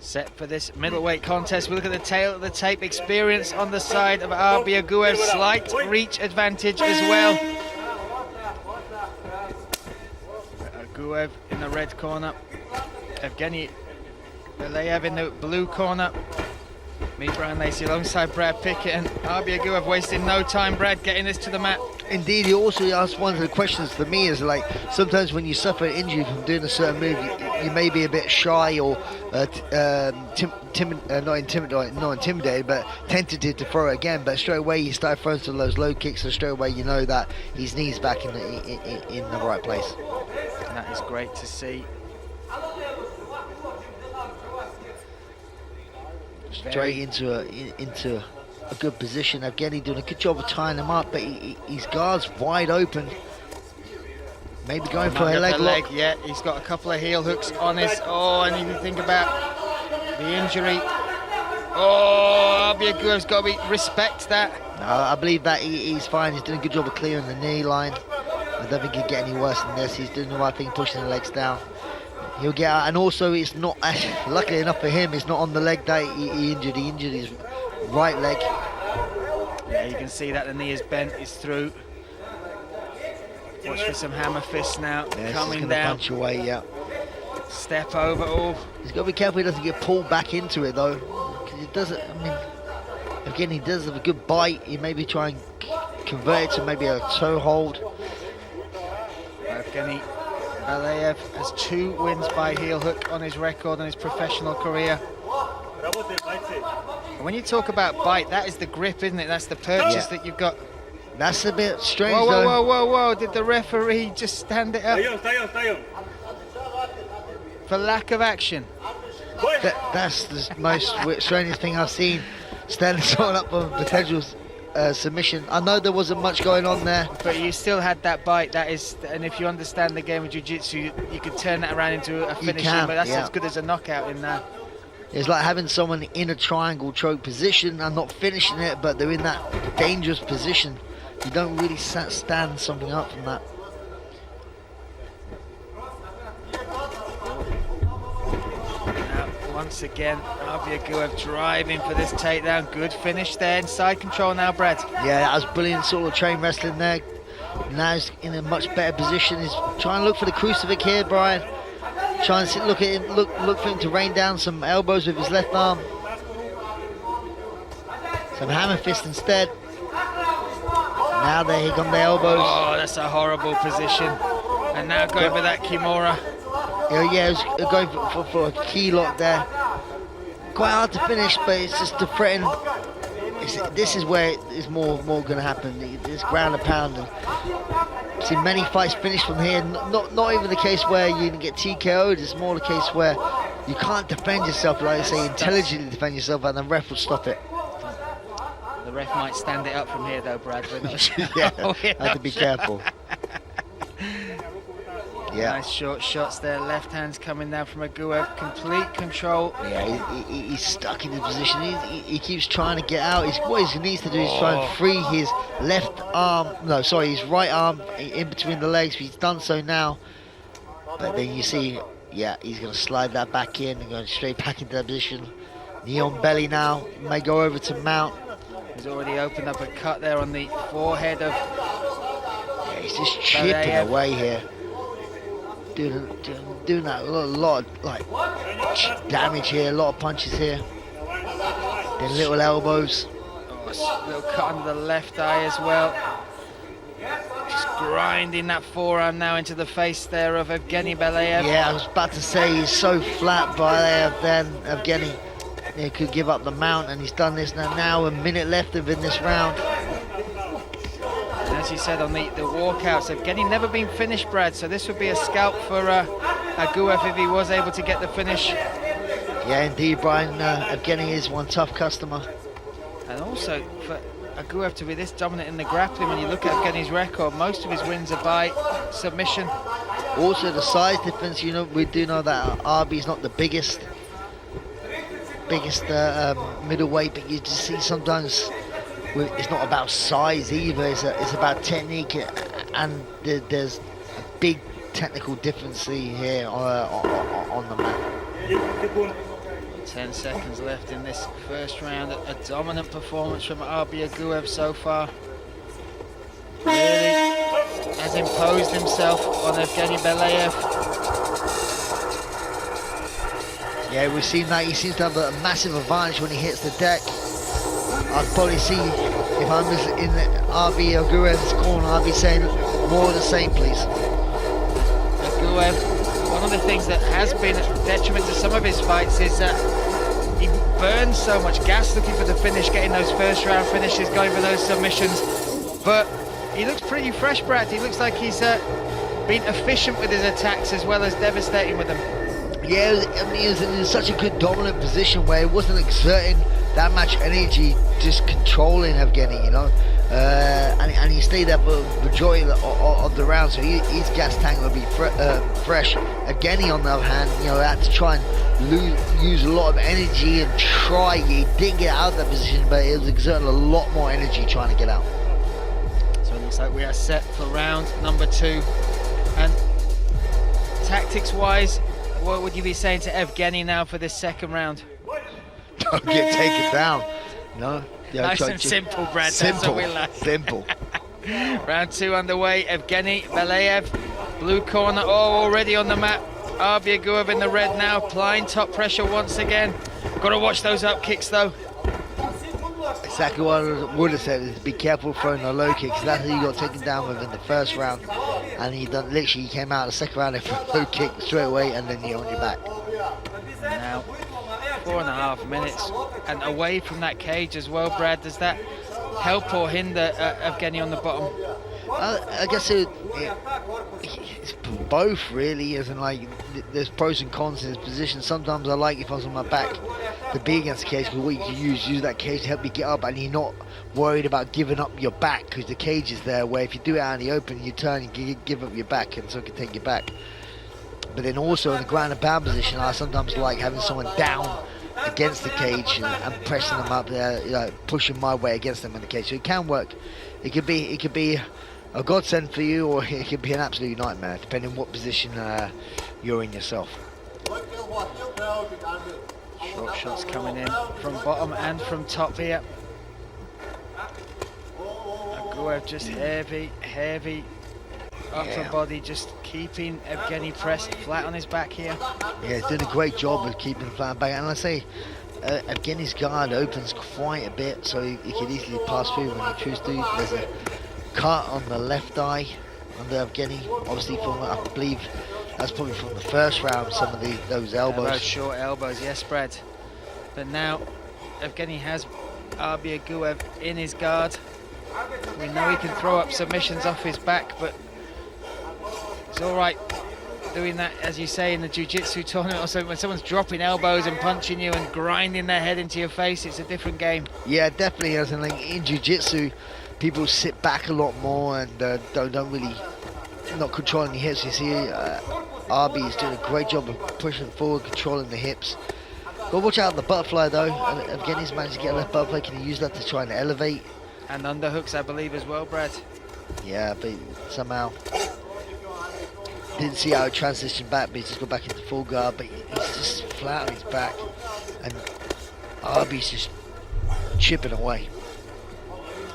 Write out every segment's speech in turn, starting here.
Set for this middleweight contest. We look at the tail of the tape. Experience on the side of Arbi. Agouev, slight reach advantage as well. Agouev in the red corner. Evgeny Belyaev in the blue corner. Me, Brian Lacey, alongside Brad Pickett, and Arbi Agouev wasting no time. Brad getting this to the mat. Indeed, he also asked one of the questions for me is like, sometimes when you suffer an injury from doing a certain move, you may be a bit shy or not intimidated, but tentative to throw it again. But straight away he started throwing some of those low kicks, so straight away you know that his knee's back in the right place. And that is great to see. Straight into a good position. Evgeny doing a good job of tying him up, but his guard's wide open. Maybe going for a leg lock. Yeah, he's got a couple of heel hooks on his. Oh, and you think about the injury. Oh, Arbi Agouev's got to respect that. No, I believe that he's fine. He's doing a good job of clearing the knee line. I don't think he'll get any worse than this. He's doing the right thing, pushing the legs down. He'll get out, and also it's not, luckily enough for him, it's not on the leg that he injured. He injured his right leg. Yeah, you can see that the knee is bent, it's through. Watch for some hammer fists now, coming down. Punch away, yeah. Step over, oh. He's got to be careful he doesn't get pulled back into it though. Because it doesn't, I mean, again, he does have a good bite. He maybe try and convert it to maybe a toe hold. Evgeny Belyaev has 2 wins by heel hook on his record in his professional career. And when you talk about bite, that is the grip, isn't it? That's the purchase that you've got. That's a bit strange though. Whoa, whoa, whoa. Did the referee just stand it up? For lack of action. That's the most strangest thing I've seen. Standing someone up for potential submission. I know there wasn't much going on there, but you still had that bite. That is, and if you understand the game of jiu-jitsu, you could turn that around into a finish. But that's as good as a knockout in there. It's like having someone in a triangle choke position and not finishing it, but they're in that dangerous position. You don't really stand something up from that. Once again, Arbi Agouev driving for this takedown. Good finish there. Inside control now, Brad. Yeah, that was brilliant sort of train wrestling there. Now he's in a much better position. He's trying to look for the crucifix here, Brian. Trying to look at him, look for him to rain down some elbows with his left arm. Some hammer fist instead. Now there he come the elbows. Oh, that's a horrible position. And now going for that Kimura. Yeah, he was going for a key lock there. Quite hard to finish, but it's just to threaten. This is where it's more going to happen. It's ground and pound. And I've seen many fights finish from here. Not even the case where you get TKO'd. It's more the case where you can't defend yourself, like I say, intelligently defend yourself, and the ref will stop it. The ref might stand it up from here, though, Brad. We're not sure. Yeah, have to be careful. Yeah. Nice short shots there. Left hand's coming down from Agouev. Complete control. Yeah, he's stuck in the position. He keeps trying to get out. What he needs to do is try and free his left arm. No, sorry, his right arm in between the legs. He's done so now. But then you see, yeah, he's going to slide that back in and going straight back into that position. Knee on belly now. May go over to mount. He's already opened up a cut there on the forehead of. Yeah, he's just chipping away here. Doing that a lot of like damage here, a lot of punches here. Then little elbows. Oh, little cut under the left eye as well. Just grinding that forearm now into the face there of Evgeny Belyaev. Yeah, I was about to say he's so flat Belyaev then Evgeny. He could give up the mount, and he's done this now. A minute left in this round. As you said on the walkouts, Evgeny never been finished, Brad, so this would be a scalp for Agouev if he was able to get the finish. Yeah, indeed, Brian. Evgeny is one tough customer. And also, for Agouev to be this dominant in the grappling, when you look at Evgeny's record, most of his wins are by submission. Also, the size difference, you know, we do know that Arbi is not the biggest middleweight, but you just see sometimes it's not about size either. It's about technique, and there's a big technical difference here on the mat. 10 seconds left in this first round. A dominant performance from Arbi Aguev so far. Really has imposed himself on Evgeny Belyaev. Yeah, we've seen that. He seems to have a massive advantage when he hits the deck. I'd probably see, if I'm in Arbi Aguev's corner, I'd be saying more of the same, please. Aguev, one of the things that has been a detriment to some of his fights is that he burns so much gas looking for the finish, getting those first round finishes, going for those submissions. But he looks pretty fresh, Brad. He looks like he's been efficient with his attacks as well as devastating with them. Yeah, I mean, he was in such a good dominant position where he wasn't exerting that much energy, just controlling Evgeny, you know. And he stayed there for the majority of the round, so his gas tank will be fresh. Evgeny, on the other hand, you know, had to try and use a lot of energy and try. He didn't get out of that position, but he was exerting a lot more energy trying to get out. So it looks like we are set for round number 2. And tactics-wise, what would you be saying to Evgeny now for this second round? Don't get taken down, you know. Nice and simple, Brad. That's what we like. Simple. Round 2 underway. Evgeny Belyaev, blue corner, already on the map. Arbi Aguev in the red now, applying top pressure once again. Got to watch those up kicks though. Exactly what I would have said, is be careful throwing the low kicks. That's who you got taken down with in the first round, and he came out the second round and low kick straight away, and then you're on your back. Now 4.5 minutes and away from that cage as well, Brad. Does that help or hinder Evgeny on the bottom? I guess it's both, really. As in, like, there's pros and cons in his position. Sometimes I like, if I was on my back, to be against the cage, because what you can use that cage to help you get up, and you're not worried about giving up your back, because the cage is there, where if you do it out in the open, you turn and give up your back, and so it can take you back. But then also in the ground and pound position, I sometimes like having someone down against the cage and pressing them up there, you know, pushing my way against them in the cage. So it can work. It could be a godsend for you, or it could be an absolute nightmare, depending on what position you're in yourself. Short shots coming in from bottom and from top here. Aguev just heavy upper body, just keeping Evgeny pressed flat on his back here. Yeah, he's doing a great job of keeping him flat back. And I say, Evgeny's guard opens quite a bit, so he could easily pass through when he chooses to. There's a cut on the left eye under Evgeny, obviously from, I believe, that's probably from the first round, some of those elbows. Those short elbows, yes, Brad. But now Evgeny has Arbi Aguev in his guard. We know he can throw up submissions off his back, but it's all right doing that, as you say, in the jiu-jitsu tournament. Also, when someone's dropping elbows and punching you and grinding their head into your face, it's a different game. Yeah, definitely. As in, like, in jiu-jitsu, people sit back a lot more and don't really, not controlling the hips. You see, Arbi is doing a great job of pushing forward, controlling the hips. But watch out the butterfly though. Evgeny's managed to get a left butterfly. Can he use that to try and elevate? And underhooks, I believe, as well, Brad. Yeah, but somehow didn't see how it transitioned back, but he's just got back into full guard. But he's just flat on his back, and Arbi's just chipping away.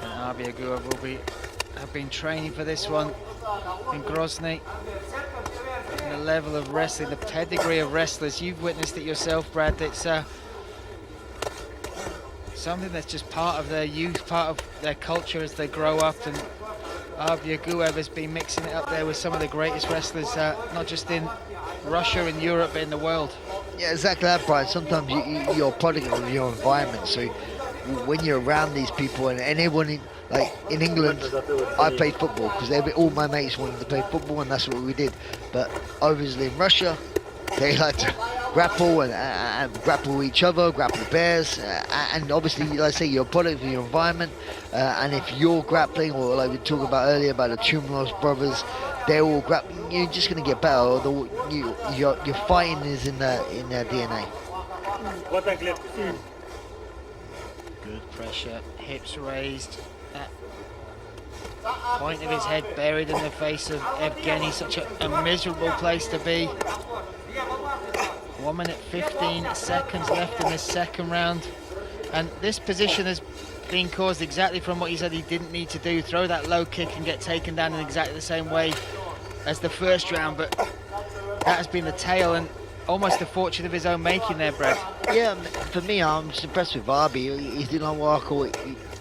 And Arbi Aguev have been training for this one in Grozny. And the level of wrestling, the pedigree of wrestlers, you've witnessed it yourself, Brad. It's something that's just part of their youth, part of their culture as they grow up. And Arbi Aguev has been mixing it up there with some of the greatest wrestlers, not just in Russia and Europe, but in the world. Yeah, exactly that, Brian. Sometimes you're a product of your environment. So when you're around these people, and everyone like in England, I played football because all my mates wanted to play football, and that's what we did. But obviously in Russia, they like to grapple and grapple each other, grapple bears, and obviously, like I say, you're a product of your environment. And if you're grappling, or like we talked about earlier about the Tumlos brothers, they're all grappling. You're just going to get better. Your fighting is in their DNA. Good pressure, hips raised. That point of his head buried in the face of Evgeny, such a miserable place to be. 1 minute 15 seconds left in this second round. And this position has been caused exactly from what he said he didn't need to do. Throw that low kick and get taken down in exactly the same way as the first round. But that has been the tale and almost the fortune of his own making there, Brad. Yeah, for me, I'm just impressed with Arbi. He's doing a work.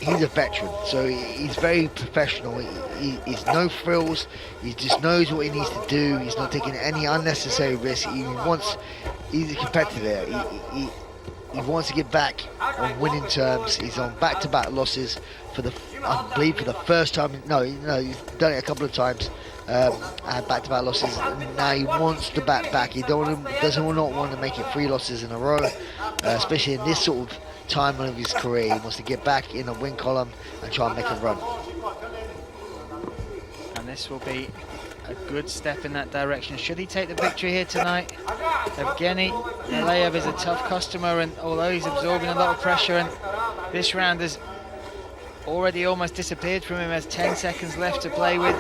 He's a veteran, so he's very professional. He's no frills. He just knows what he needs to do. He's not taking any unnecessary risks. He's a competitor. He wants to get back on winning terms. He's on back-to-back losses I believe for the first time. No, he's done it a couple of times. Had back-to-back losses. Now he wants to back. He doesn't want to make it 3 losses in a row, especially in this sort of time of his career. He wants to get back in the win column and try and make a run. And this will be a good step in that direction. Should he take the victory here tonight? Evgeny Belyaev is a tough customer, and although he's absorbing a lot of pressure, and this round has already almost disappeared from him, has 10 seconds left to play with.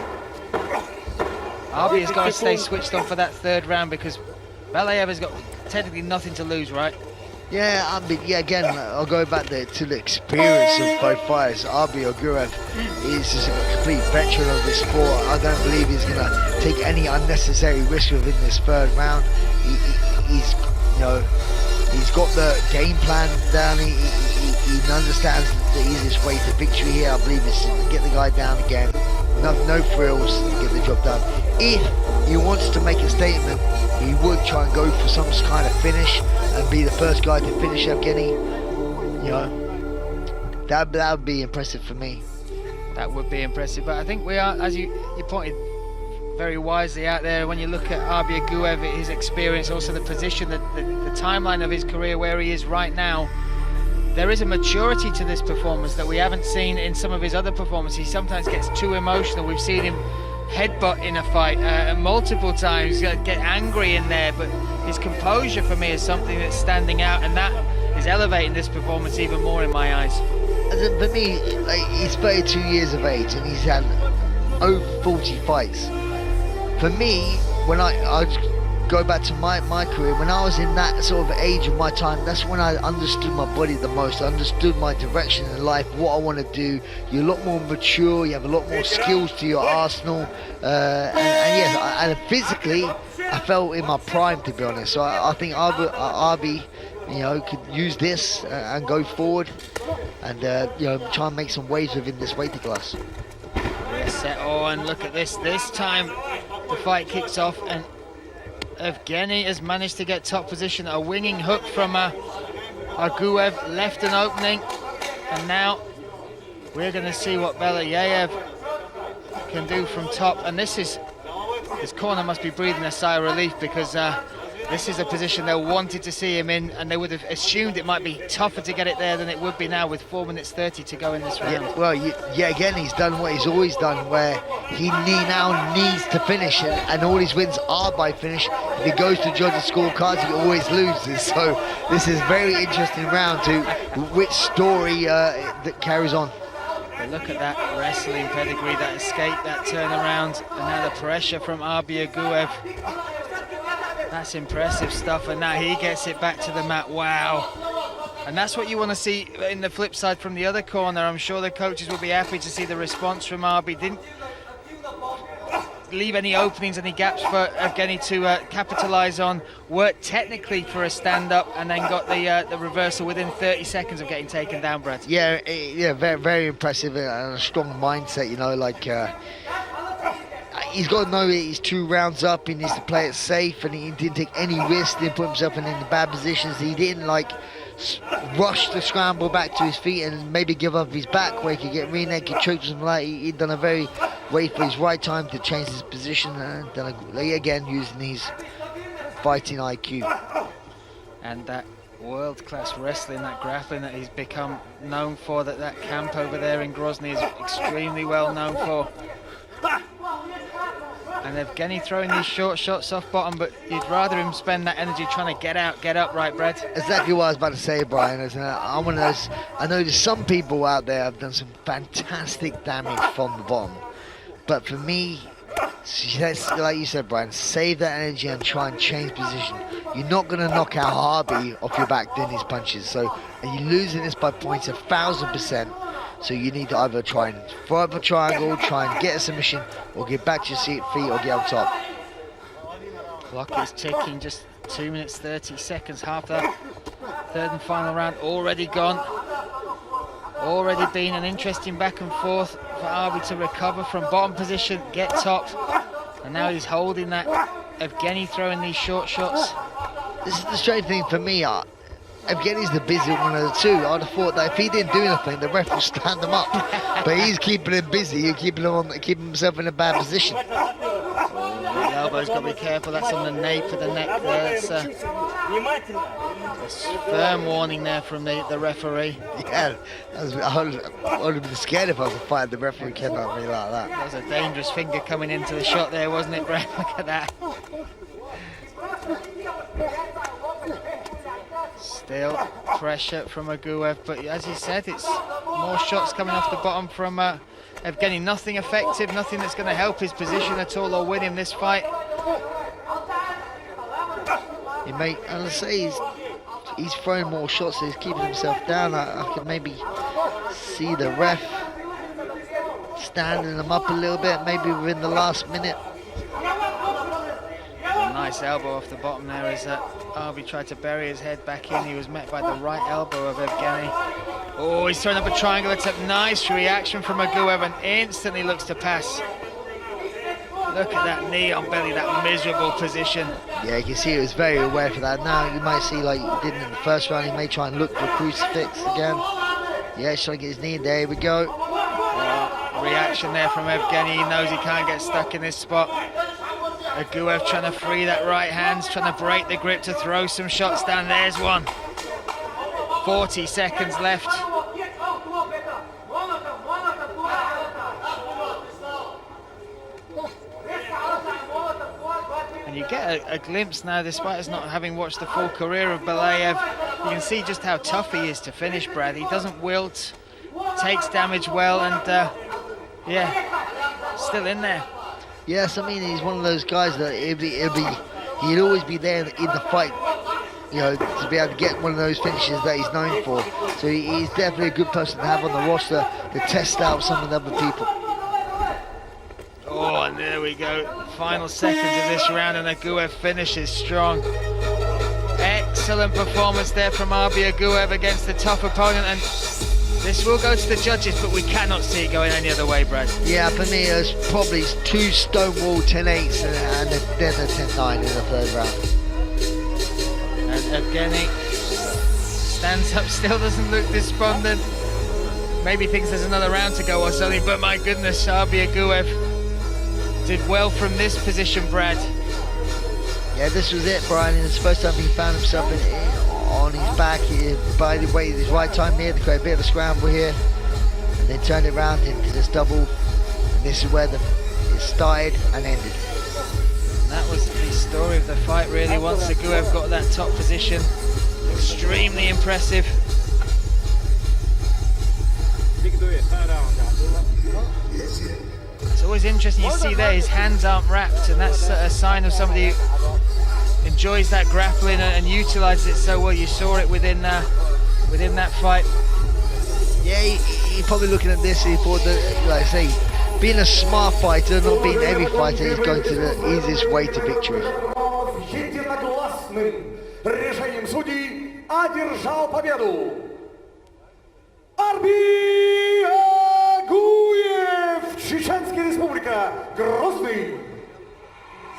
Arbi has got to stay switched on for that third round because Belyaev has got technically nothing to lose, right? Yeah, again, I'll go back to the experience of both fighters. Arbi Agуев is just a complete veteran of this sport. I don't believe he's going to take any unnecessary risk within this third round. He's got the game plan down. He understands the easiest way to victory here. I believe is to get the guy down again. No frills, get the job done. If he wants to make a statement, he would try and go for some kind of finish and be the first guy to finish Evgeny. That would be impressive for me. That would be impressive, but I think we are, as you pointed very wisely out there, when you look at Arbi Agуев, his experience, also the position, the timeline of his career, where he is right now, there is a maturity to this performance that we haven't seen in some of his other performances. He sometimes gets too emotional. We've seen him headbutt in a fight multiple times, get angry in there, but his composure for me is something that's standing out, and that is elevating this performance even more in my eyes. For me, he's 32 years of age and he's had over 40 fights. For me, when I go back to my career, when I was in that sort of age of my time, that's when I understood my body the most. I understood my direction in life, what I want to do. You're a lot more mature, you have a lot more skills to your arsenal, and physically I felt in my prime, to be honest. So I think Arbi could use this and go forward and try and make some waves within this weighted class. Set on, look at this time the fight kicks off and Evgeny has managed to get top position. A winging hook from Agуев left an opening, and now we're going to see what Belyaev can do from top. And this corner must be breathing a sigh of relief because this is a position they wanted to see him in, and they would have assumed it might be tougher to get it there than it would be now with 4 minutes 30 to go in this round. Again, he's done what he's always done, where he now needs to finish, and all his wins are by finish. If he goes to judge the scorecards, he always loses. So this is a very interesting round to which story that carries on. But look at that wrestling pedigree, that escape, that turnaround, and now the pressure from Arbi Agуев. That's impressive stuff, and now he gets it back to the mat. Wow. And that's what you want to see in the flip side from the other corner. I'm sure the coaches will be happy to see the response from Arbi. Didn't leave any openings, any gaps for Evgeny to capitalise on. Worked technically for a stand-up and then got the reversal within 30 seconds of getting taken down, Brad. Yeah, very, very impressive and a strong mindset, he's got to know that he's 2 rounds up. He needs to play it safe, and he didn't take any risks. Didn't put himself in any bad positions. He didn't rush the scramble back to his feet and maybe give up his back where he could get rear naked choked or something like that. He'd done a very wait for his right time to change his position, and again using his fighting IQ. And that world-class wrestling, that grappling that he's become known for, that camp over there in Grozny is extremely well known for. And Evgeny throwing these short shots off bottom, but you'd rather him spend that energy trying to get up, right, Brett? Exactly what I was about to say, Brian. I'm one of those. I know there's some people out there have done some fantastic damage from the bottom, but for me, Like you said, Brian, save that energy and try and change position. You're not going to knock out Arbi off your back doing these punches. So, and you're losing this by points 1,000%. So you need to either try and throw up a triangle, try and get a submission, or get back to your feet, or get on top. Clock is ticking, just 2 minutes 30 seconds, half that third and final round already gone. Already been an interesting back and forth for Arbi to recover from bottom position, get top, and now he's holding that. Evgeny throwing these short shots. This is the strange thing for me. Evgeny's the busy one of the two. I'd have thought that if he didn't do anything, the ref would stand him up. But he's keeping him busy, keeping himself in a bad position. The elbow's got to be careful. That's on the nape of the neck there. It's a firm warning there from the referee. Yeah, I would have been scared if I was a fight. The referee cannot be like that. That was a dangerous finger coming into the shot there, wasn't it, Brad? Look at that. Still pressure from Agouev, but as he said, it's more shots coming off the bottom from Evgeny. Nothing effective, nothing that's going to help his position at all or win him this fight. He may, and I say he's throwing more shots, so he's keeping himself down. I can maybe see the ref standing him up a little bit, maybe within the last minute. A nice elbow off the bottom there as Arbi tried to bury his head back in. He was met by the right elbow of Evgeny. Oh, he's throwing up a triangle. It's a nice reaction from Agouev and instantly looks to pass. Look at that knee on belly, that miserable position. Yeah, you can see he was very aware for that. Now you might see, like he did in the first round, he may try and look for a crucifix again. Yeah, he's trying to get his knee in. There we go. Reaction there from Evgeny. He knows he can't get stuck in this spot. Agouev trying to free that right hand, trying to break the grip to throw some shots down. There's one. 40 seconds left. And you get a glimpse now, despite us not having watched the full career of Belyaev, you can see just how tough he is to finish, Brad. He doesn't wilt, takes damage well, and yeah, still in there. Yes, I mean, he's one of those guys that he'd always be there in the fight, you know, to be able to get one of those finishes that he's known for. So he's definitely a good person to have on the roster to test out some of the other people. Oh, and there we go. Final seconds of this round, and Agouev finishes strong. Excellent performance there from Arbi Agouev against the tough opponent, and this will go to the judges, but we cannot see it going any other way, Brad. Yeah, for me, it was probably 2 stonewall 10-8s and then a 10-9 in the third round. And Evgeny stands up, still doesn't look despondent. Maybe thinks there's another round to go or something, but my goodness, Arbi Agouev did well from this position, Brad. Yeah, this was it, Brian. It's the first time he found himself on his back. By the way, his right time here to create a bit of a scramble here, and then turned it around into this double. And this is where it started and ended. And that was the story of the fight, really. Once Agouev got that top position, extremely impressive. It's always interesting, you see there his hands aren't wrapped, and that's a sign of somebody who enjoys that grappling and utilises it so well. You saw it within that fight. Yeah, he's probably looking at this, he thought that, like I say, being a smart fighter, not being every fighter, is going to the easiest way to victory. Решением судей одержал победу Арби Агуев, Чеченская Республика, Грозный.